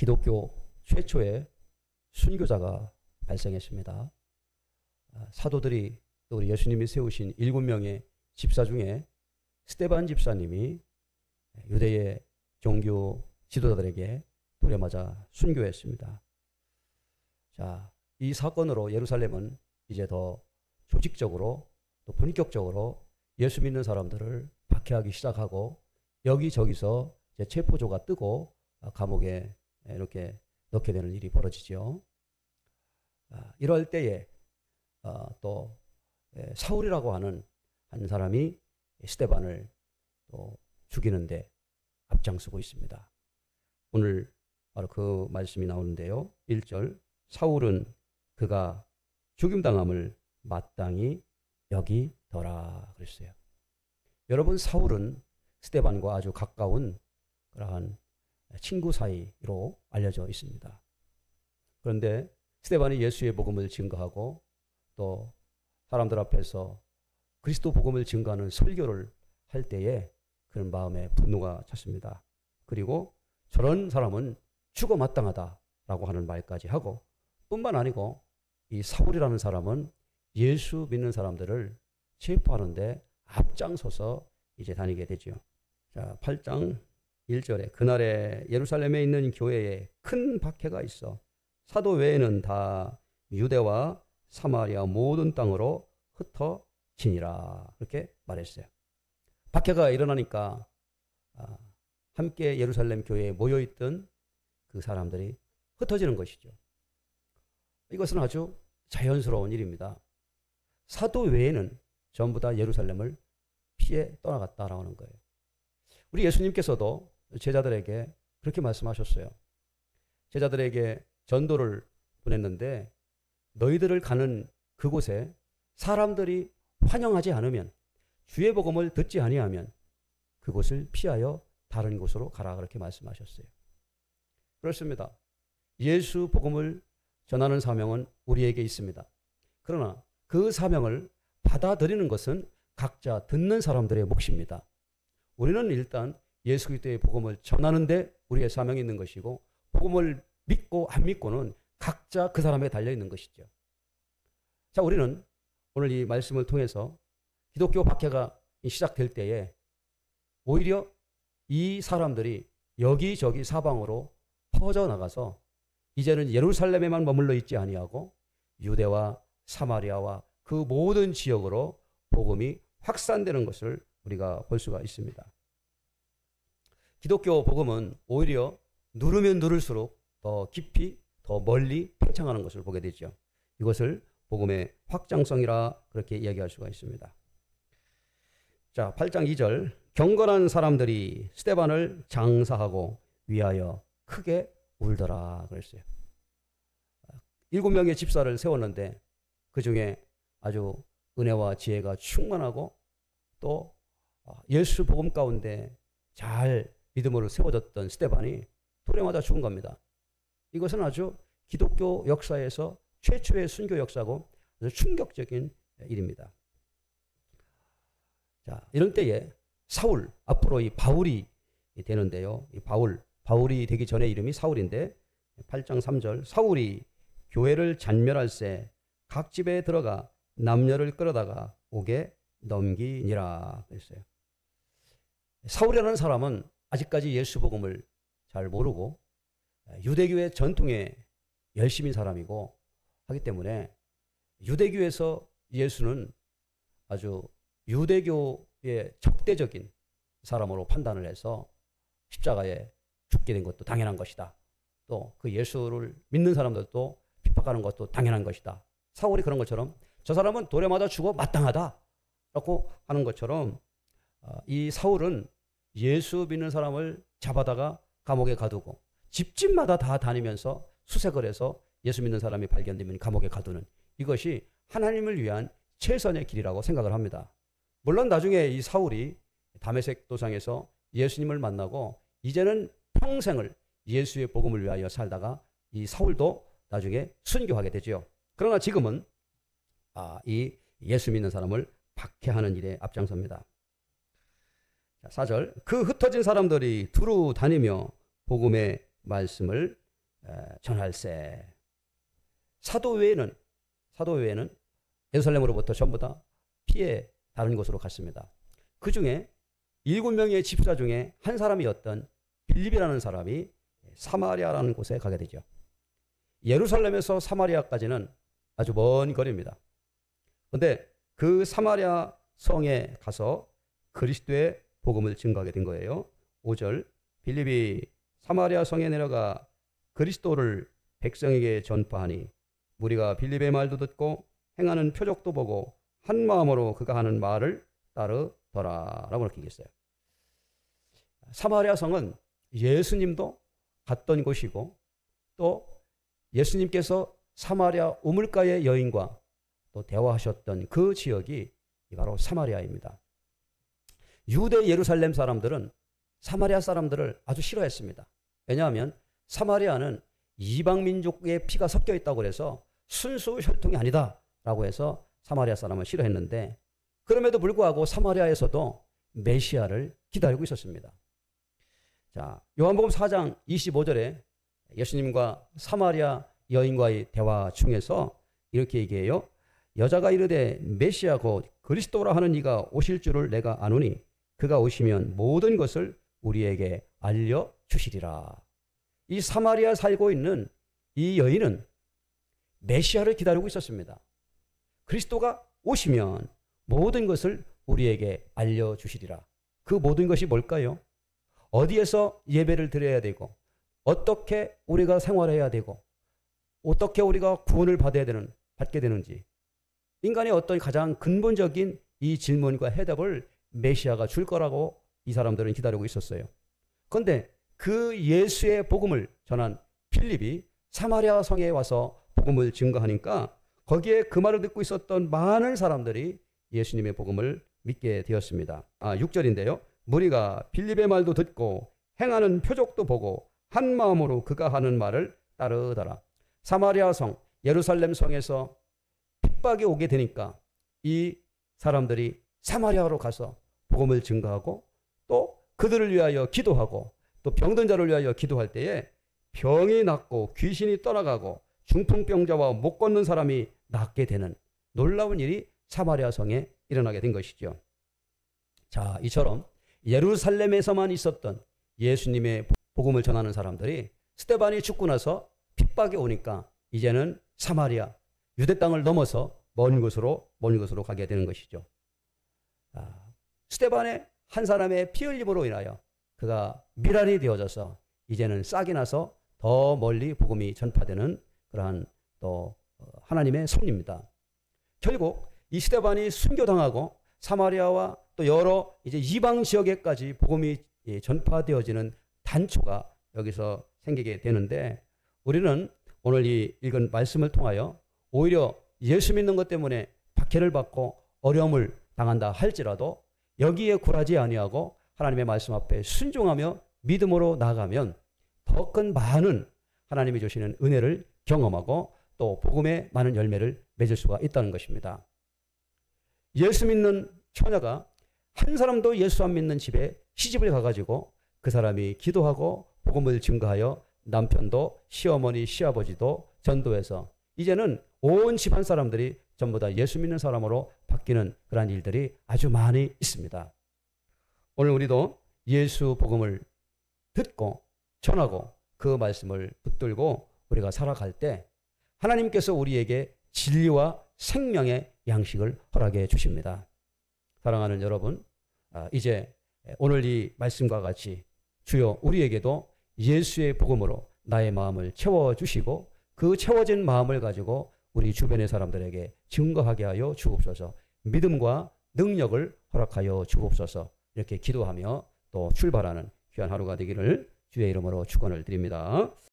기독교 최초의 순교자가 발생했습니다. 사도들이 또 우리 예수님이 세우신 7명의 집사 중에 스데반 집사님이 유대의 종교 지도자들에게 돌에 맞아 순교했습니다. 자, 이 사건으로 예루살렘은 이제 더 조직적으로 또 본격적으로 예수 믿는 사람들을 박해하기 시작하고 여기저기서 이제 체포조가 뜨고 감옥에 이렇게 넣게 되는 일이 벌어지죠. 이럴 때에 또 사울이라고 하는 한 사람이 스데반을 또 죽이는데 앞장서고 있습니다. 오늘 바로 그 말씀이 나오는데요. 1절 사울은 그가 죽임당함을 마땅히 여기더라 그랬어요. 여러분, 사울은 스데반과 아주 가까운 그러한 친구 사이로 알려져 있습니다. 그런데 스데반이 예수의 복음을 증거하고 또 사람들 앞에서 그리스도 복음을 증거하는 설교를 할 때에 그런 마음에 분노가 찼습니다. 그리고 저런 사람은 죽어 마땅하다라고 하는 말까지 하고, 뿐만 아니고 이 사울이라는 사람은 예수 믿는 사람들을 체포하는데 앞장서서 이제 다니게 되죠. 자, 8장 1절에 그날에 예루살렘에 있는 교회에 큰 박해가 있어 사도 외에는 다 유대와 사마리아 모든 땅으로 흩어지니라 그렇게 말했어요. 박해가 일어나니까 함께 예루살렘 교회에 모여있던 그 사람들이 흩어지는 것이죠. 이것은 아주 자연스러운 일입니다. 사도 외에는 전부 다 예루살렘을 피해 떠나갔다라고 하는 거예요. 우리 예수님께서도 제자들에게 그렇게 말씀하셨어요. 제자들에게 전도를 보냈는데 너희들을 가는 그곳에 사람들이 환영하지 않으면, 주의 복음을 듣지 아니하면 그곳을 피하여 다른 곳으로 가라 그렇게 말씀하셨어요. 그렇습니다. 예수 복음을 전하는 사명은 우리에게 있습니다. 그러나 그 사명을 받아들이는 것은 각자 듣는 사람들의 몫입니다. 우리는 일단 예수 그리스도의 복음을 전하는데 우리의 사명이 있는 것이고, 복음을 믿고 안 믿고는 각자 그 사람에 달려있는 것이죠. 자, 우리는 오늘 이 말씀을 통해서 기독교 박해가 시작될 때에 오히려 이 사람들이 여기저기 사방으로 퍼져나가서 이제는 예루살렘에만 머물러 있지 아니하고 유대와 사마리아와 그 모든 지역으로 복음이 확산되는 것을 우리가 볼 수가 있습니다. 기독교 복음은 오히려 누르면 누를수록 더 깊이 더 멀리 팽창하는 것을 보게 되죠. 이것을 복음의 확장성이라 그렇게 이야기할 수가 있습니다. 자, 8장 2절 경건한 사람들이 스데반을 장사하고 위하여 크게 울더라 그랬어요. 7명의 집사를 세웠는데 그 중에 아주 은혜와 지혜가 충만하고 또 예수 복음 가운데 잘 믿음으로 세워졌던 스데반이 돌에 맞아 죽은 겁니다. 이것은 아주 기독교 역사에서 최초의 순교 역사고 아주 충격적인 일입니다. 자, 이런 때에 사울, 앞으로 이 바울이 되는데요. 이 바울이 되기 전에 이름이 사울인데 8장 3절 사울이 교회를 잔멸할새 각 집에 들어가 남녀를 끌어다가 옥에 넘기니라 그랬어요. 사울이라는 사람은 아직까지 예수 복음을 잘 모르고 유대교의 전통에 열심인 사람이고 하기 때문에 유대교에서 예수는 아주 유대교의 적대적인 사람으로 판단을 해서 십자가에 죽게 된 것도 당연한 것이다. 또 그 예수를 믿는 사람들도 핍박하는 것도 당연한 것이다. 사울이 그런 것처럼 저 사람은 돌에 맞아 죽어 마땅하다라고 하는 것처럼 이 사울은 예수 믿는 사람을 잡아다가 감옥에 가두고 집집마다 다 다니면서 수색을 해서 예수 믿는 사람이 발견되면 감옥에 가두는, 이것이 하나님을 위한 최선의 길이라고 생각을 합니다. 물론 나중에 이 사울이 다메섹 도상에서 예수님을 만나고 이제는 평생을 예수의 복음을 위하여 살다가 이 사울도 나중에 순교하게 되죠. 그러나 지금은 이 예수 믿는 사람을 박해하는 일에 앞장섭니다. 4절 그 흩어진 사람들이 두루 다니며 복음의 말씀을 전할세. 사도 외에는 예루살렘으로부터 전부 다 피해 다른 곳으로 갔습니다. 그 중에 7명의 집사 중에 한 사람이었던 빌립이라는 사람이 사마리아라는 곳에 가게 되죠. 예루살렘에서 사마리아까지는 아주 먼 거리입니다. 그런데 그 사마리아 성에 가서 그리스도의 복음을 증거하게 된 거예요. 5절, 빌립이 사마리아 성에 내려가 그리스도를 백성에게 전파하니 무리가 빌립의 말도 듣고 행하는 표적도 보고 한 마음으로 그가 하는 말을 따르더라 라고 이렇게 얘기했어요. 사마리아 성은 예수님도 갔던 곳이고 또 예수님께서 사마리아 우물가의 여인과 또 대화하셨던 그 지역이 바로 사마리아입니다. 유대 예루살렘 사람들은 사마리아 사람들을 아주 싫어했습니다. 왜냐하면 사마리아는 이방 민족의 피가 섞여 있다고 해서 순수 혈통이 아니다라고 해서 사마리아 사람을 싫어했는데 그럼에도 불구하고 사마리아에서도 메시아를 기다리고 있었습니다. 자, 요한복음 4장 25절에 예수님과 사마리아 여인과의 대화 중에서 이렇게 얘기해요. 여자가 이르되 메시아 곧 그리스도라 하는 이가 오실 줄을 내가 아노니 그가 오시면 모든 것을 우리에게 알려주시리라. 이 사마리아 살고 있는 이 여인은 메시아를 기다리고 있었습니다. 그리스도가 오시면 모든 것을 우리에게 알려주시리라. 그 모든 것이 뭘까요? 어디에서 예배를 드려야 되고 어떻게 우리가 생활해야 되고 어떻게 우리가 구원을 받게 되는지 인간의 어떤 가장 근본적인 이 질문과 해답을 메시아가 줄 거라고 이 사람들은 기다리고 있었어요. 그런데 그 예수의 복음을 전한 빌립이 사마리아 성에 와서 복음을 증거하니까 거기에 그 말을 듣고 있었던 많은 사람들이 예수님의 복음을 믿게 되었습니다. 6절인데요. 무리가 빌립의 말도 듣고 행하는 표적도 보고 한 마음으로 그가 하는 말을 따르더라. 사마리아 성, 예루살렘 성에서 핍박이 오게 되니까 이 사람들이 사마리아로 가서 복음을 증거하고 또 그들을 위하여 기도하고 또 병든 자를 위하여 기도할 때에 병이 낫고 귀신이 떠나가고 중풍병자와 못 걷는 사람이 낫게 되는 놀라운 일이 사마리아 성에 일어나게 된 것이죠. 자, 이처럼 예루살렘에서만 있었던 예수님의 복음을 전하는 사람들이 스데반이 죽고 나서 핍박이 오니까 이제는 사마리아, 유대 땅을 넘어서 먼 곳으로 가게 되는 것이죠. 스데반의 한 사람의 피 흘림으로 인하여 그가 미랄이 되어져서 이제는 싹이 나서 더 멀리 복음이 전파되는 그러한 또 하나님의 섭리입니다. 결국 이 스데반이 순교당하고 사마리아와 또 여러 이제 이방 지역에까지 복음이 전파되어지는 단초가 여기서 생기게 되는데 우리는 오늘 이 읽은 말씀을 통하여 오히려 예수 믿는 것 때문에 박해를 받고 어려움을 당한다 할지라도 여기에 굴하지 아니하고 하나님의 말씀 앞에 순종하며 믿음으로 나아가면 더 큰 많은 하나님이 주시는 은혜를 경험하고 또 복음의 많은 열매를 맺을 수가 있다는 것입니다. 예수 믿는 처녀가 한 사람도 예수 안 믿는 집에 시집을 가가지고 그 사람이 기도하고 복음을 증거하여 남편도 시어머니 시아버지도 전도해서 이제는 온 집안 사람들이 전부 다 예수 믿는 사람으로 바뀌는 그런 일들이 아주 많이 있습니다. 오늘 우리도 예수 복음을 듣고 전하고 그 말씀을 붙들고 우리가 살아갈 때 하나님께서 우리에게 진리와 생명의 양식을 허락해 주십니다. 사랑하는 여러분, 이제 오늘 이 말씀과 같이 주여 우리에게도 예수의 복음으로 나의 마음을 채워주시고 그 채워진 마음을 가지고 우리 주변의 사람들에게 증거하게 하여 주옵소서. 믿음과 능력을 허락하여 주옵소서. 이렇게 기도하며 또 출발하는 귀한 하루가 되기를 주의 이름으로 축원을 드립니다.